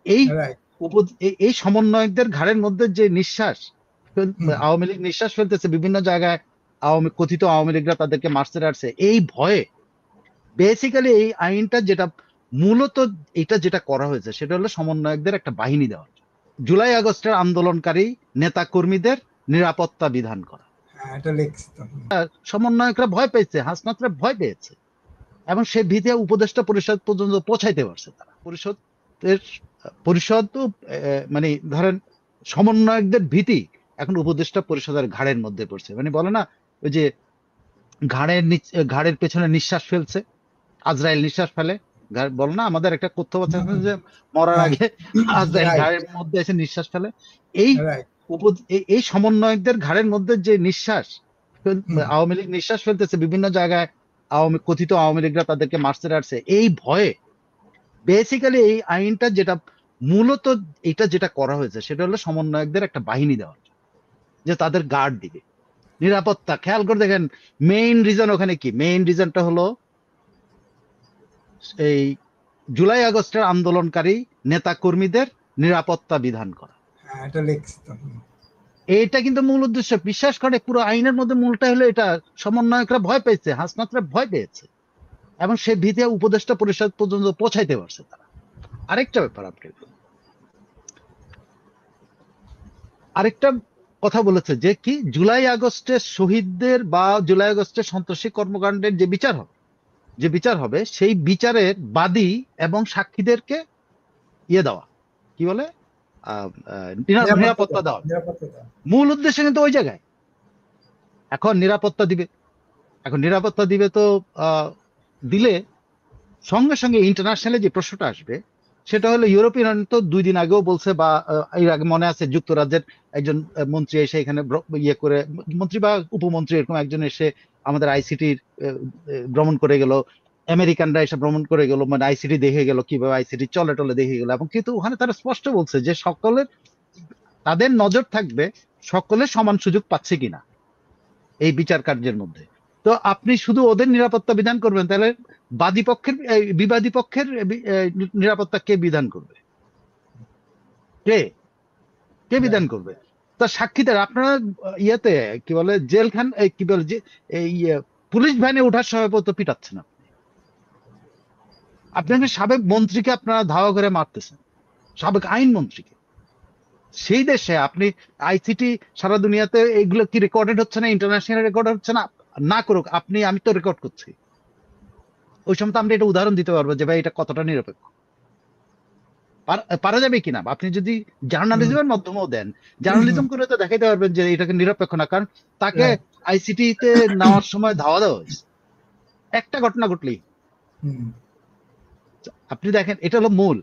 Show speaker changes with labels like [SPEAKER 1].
[SPEAKER 1] এই
[SPEAKER 2] রাইট।
[SPEAKER 1] এই সমন্বয়কদের ঘাড়ের মধ্যে যে নিঃশ্বাস, আওয়ামী লীগ নিঃশ্বাস ফেলতেছে বিভিন্ন জায়গায়, কথিত আওয়ামী লীগরা তাদেরকে মারতে আসছে এই ভয়ে। বেসিক্যালি এই আইনটা যেটা মূলত এটা যেটা করা হয়েছে সেটা হলো সমন্বয়কদের একটা বাহিনী দেওয়া, জুলাই আগস্টের আন্দোলনকারী নেতা কর্মীদের নিরাপত্তা বিধান করা।
[SPEAKER 2] হ্যাঁ, এটা লিখছি তো।
[SPEAKER 1] সমন্বয়করা ভয় পেয়েছে, হাসনাতরা ভয় পেয়েছে, এবং সে ভীতি উপদেষ্টা পরিষদ পর্যন্ত পৌঁছাইতে পারছে তারা। পরিষদ তো মানে ধরেন সমন্বয়কদের ভীতি এখন উপদেষ্টা পরিষদের ঘাড়ের মধ্যে পড়ছে। মানে বলে না ওই যে ঘাড়ের পেছনে নিঃশ্বাস ফেলছে, আজরাইল নিঃশ্বাস ফেলে, বল না আমাদের একটা কথ্য কথা আছে যে মরার
[SPEAKER 2] হ্যাঁ,
[SPEAKER 1] আগে আজরাইল
[SPEAKER 2] রাইট,
[SPEAKER 1] ঘাড়ের মধ্যে এসে নিঃশ্বাস ফেলে। এই
[SPEAKER 2] রাইট।
[SPEAKER 1] এই সমন্বয়কদের ঘাড়ের মধ্যে যে নিঃশ্বাস, আওয়ামী লীগ নিঃশ্বাস ফেলতেছে বিভিন্ন জায়গায়, কথিত আওয়ামী লীগরা তাদেরকে মারতে আসছে এই ভয়ে। বেসিক্যালি এই আইনটা যেটা মূলত এটা যেটা করা হয়েছে সেটা হলো সমন্বয়কদের একটা বাহিনী দেওয়া, যে তাদের গার্ড দিবে, নিরাপত্তা। খেয়াল করে দেখেন মেইন রিজন ওখানে কি, মেইন রিজনটা হলো এই জুলাই আগস্টের আন্দোলনকারী নেতা কর্মীদের নিরাপত্তা বিধান করা।
[SPEAKER 2] হ্যাঁ, এটা লিখছি তো।
[SPEAKER 1] এটা কিন্তু মূল উদ্দেশ্য, বিশ্বাস করে পুরো আইনের মধ্যে মূলটা হলো এটা। সমন্বয়করা ভয় পেয়েছে, হাসনাতরা ভয় পেয়েছে, এবং সে ভীতি উপদেষ্টা পরিষদ পর্যন্ত পৌঁছাইতে পারছে তারা। আরেকটা ব্যাপার, আপনি আরেকটা কথা বলেছে যে কি জুলাই আগস্টের শহীদদের বা জুলাই আগস্টের সন্ত্রাসী কর্মকাণ্ডের যে বিচার হবে সেই বিচারের বাদী এবং সাক্ষীদেরকে দেওয়া, কি বলে নিরাপত্তা দেওয়া।
[SPEAKER 2] নিরাপত্তা।
[SPEAKER 1] মূল উদ্দেশ্য কিন্তু ওই জায়গায়। এখন নিরাপত্তা দিবে তো দিলে সঙ্গে সঙ্গে ইন্টারন্যাশনালি যে প্রশ্নটা আসবে সেটা হলো ইউরোপিয়ান ইউনিয়ন তো 2 দিন আগেও বলছে, বা এর আগে মনে আছে যুক্তরাজ্যের একজন মন্ত্রী এসে এখানে করে, মন্ত্রী বা উপমন্ত্রী এরকম একজন এসে আমাদের আইসিটির ভ্রমণ করে গেল, আমেরিকানরা এসে ভ্রমণ করে গেল, মানে আইসিটি দেখে গেল কিভাবে আইসিটি চলে টলে দেখে গেল। এবং কিন্তু ওখানে তারা স্পষ্ট বলছে যে সকলের, তাদের নজর থাকবে সকলে সমান সুযোগ পাচ্ছে কিনা এই বিচার কার্যের মধ্যে। তো আপনি শুধু ওদের নিরাপত্তা বিধান করবেন, তাহলে বিবাদী পক্ষের নিরাপত্তা কে বিধান করবে? কে কে বিধান করবে? তা সাক্ষীদের আপনারা ইয়েতে কি বলে জেলখান কি বলে যে এই পুলিশ ভ্যানে ওঠার সময় তো পিটাচ্ছেন আপনাকে সাবেক মন্ত্রীকে আপনারা ধাওয়া করে মারতেছেন, সাবেক আইনমন্ত্রীকে। সেই দেশে আপনি আইসিটি সারা দুনিয়াতে এইগুলো কি রেকর্ডেড হচ্ছে না, ইন্টারন্যাশনাল রেকর্ড হচ্ছে না? না করুক, আমি তো রেকর্ড করছি। ওই সময় তো আমরা এটা উদাহরণ দিতে পারবো যে ভাই এটা কতটা নিরপেক্ষ। পারা যাবে কিনা আপনি যদি জার্নালিজমের মাধ্যমেও দেন, জার্নালিজম করে তো দেখাইতে পারবেন যে এটাকে নিরপেক্ষ না, কারণ তাকে আইসিটি তে নেওয়ার সময় ধাওয়া দেওয়া হয়েছে একটা ঘটনা ঘটলেই। আপনি দেখেন এটা হলো মূল।